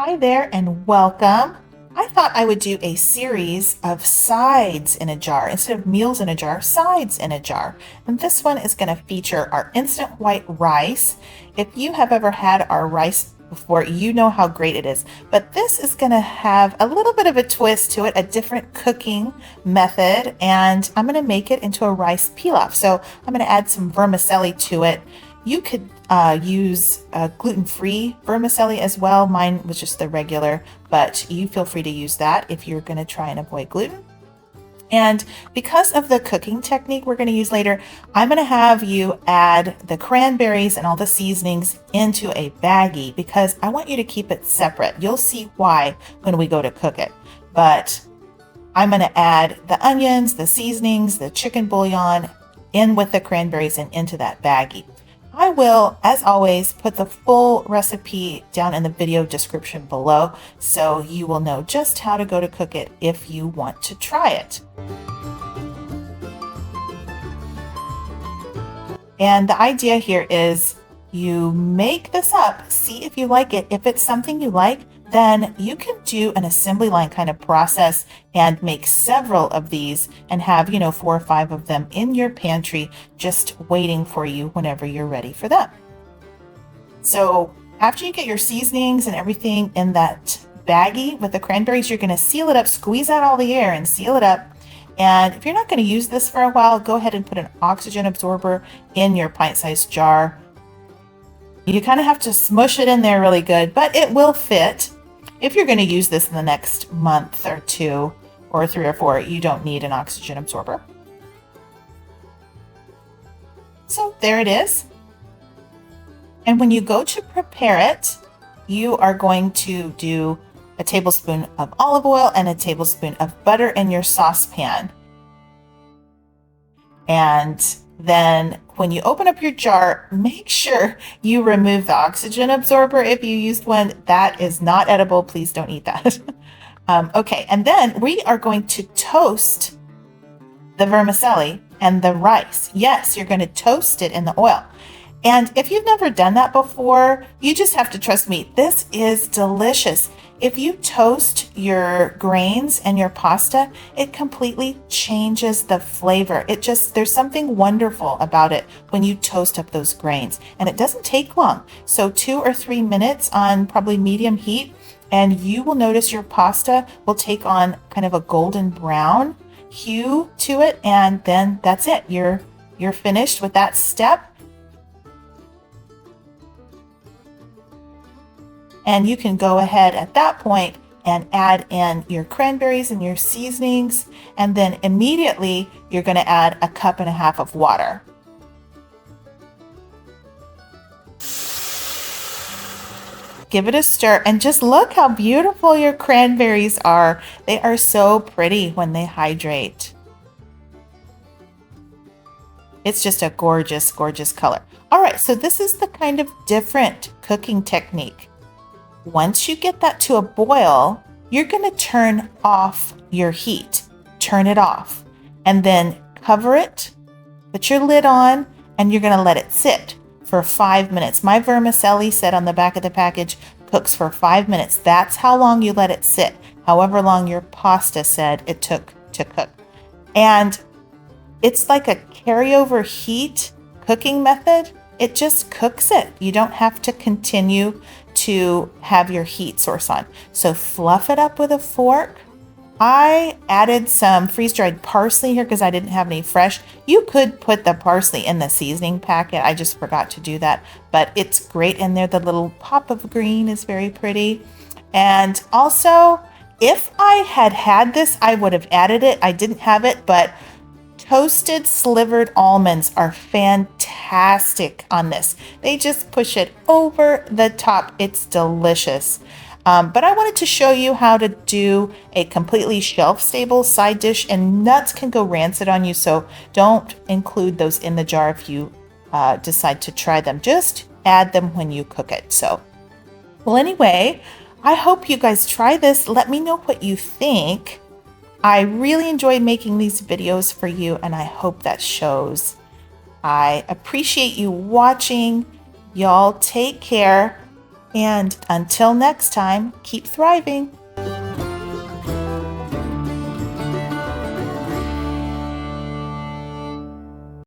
Hi there and welcome. I thought I would do a series of sides in a jar. Instead of meals in a jar, sides in a jar. And this one is going to feature our instant white rice. If you have ever had our rice before, you know how great it is. But this is going to have a little bit of a twist to it, a different cooking method. And I'm going to make it into a rice pilaf. So I'm going to add some vermicelli to it. You could use gluten-free vermicelli as well. Mine was just the regular, but you feel free to use that if you're going to try and avoid gluten. And because of the cooking technique we're going to use later, I'm going to have you add the cranberries and all the seasonings into a baggie because I want you to keep it separate. You'll see why when we go to cook it. But I'm going to add the onions, the seasonings, the chicken bouillon in with the cranberries and into that baggie. I will, as always, put the full recipe down in the video description below so you will know just how to go to cook it if you want to try it. And the idea here is you make this up, see if you like it. If it's something you like, then you can do an assembly line kind of process and make several of these and have, 4 or 5 of them in your pantry just waiting for you whenever you're ready for them. So after you get your seasonings and everything in that baggie with the cranberries, you're going to seal it up, squeeze out all the air and seal it up. And if you're not going to use this for a while, go ahead and put an oxygen absorber in your pint-sized jar. You kind of have to smush it in there really good, but it will fit. If you're going to use this in the next month or 2 or 3 or 4, you don't need an oxygen absorber. So there it is. And when you go to prepare it, you are going to do a tablespoon of olive oil and a tablespoon of butter in your saucepan. And then when you open up your jar, make sure you remove the oxygen absorber. If you used one, that is not edible. Please don't eat that. Okay, and then we are going to toast the vermicelli and the rice. Yes, you're going to toast it in the oil. And if you've never done that before, you just have to trust me. This is delicious. If you toast your grains and your pasta, it completely changes the flavor. There's something wonderful about it when you toast up those grains. And it doesn't take long. So 2 or 3 minutes on probably medium heat, and you will notice your pasta will take on kind of a golden brown hue to it. And then that's it. You're finished with that step. And you can go ahead at that point and add in your cranberries and your seasonings. And then immediately you're going to add 1.5 cups of water. Give it a stir and just look how beautiful your cranberries are. They are so pretty when they hydrate. It's just a gorgeous, gorgeous color. All right, so this is the kind of different cooking technique. Once you get that to a boil, you're going to turn off your heat. Turn it off and then cover it, put your lid on, and you're going to let it sit for 5 minutes. My vermicelli said on the back of the package cooks for 5 minutes. That's how long you let it sit, however long your pasta said it took to cook. And it's like a carryover heat cooking method. It just cooks it. You don't have to continue to have your heat source on. So fluff it up with a fork. I added some freeze-dried parsley here because I didn't have any fresh. You could put the parsley in the seasoning packet. I just forgot to do that, but it's great in there. The little pop of green is very pretty. And also, if I had this, I would have added it. I didn't have it, but toasted slivered almonds are fantastic on this. They just push it over the top. It's delicious. But I wanted to show you how to do a completely shelf-stable side dish, and nuts can go rancid on you, so don't include those in the jar if you decide to try them. Just add them when you cook it. So, well, anyway, I hope you guys try this. Let me know what you think. I really enjoy making these videos for you, and I hope that shows. I appreciate you watching. Y'all take care. And until next time, keep thriving.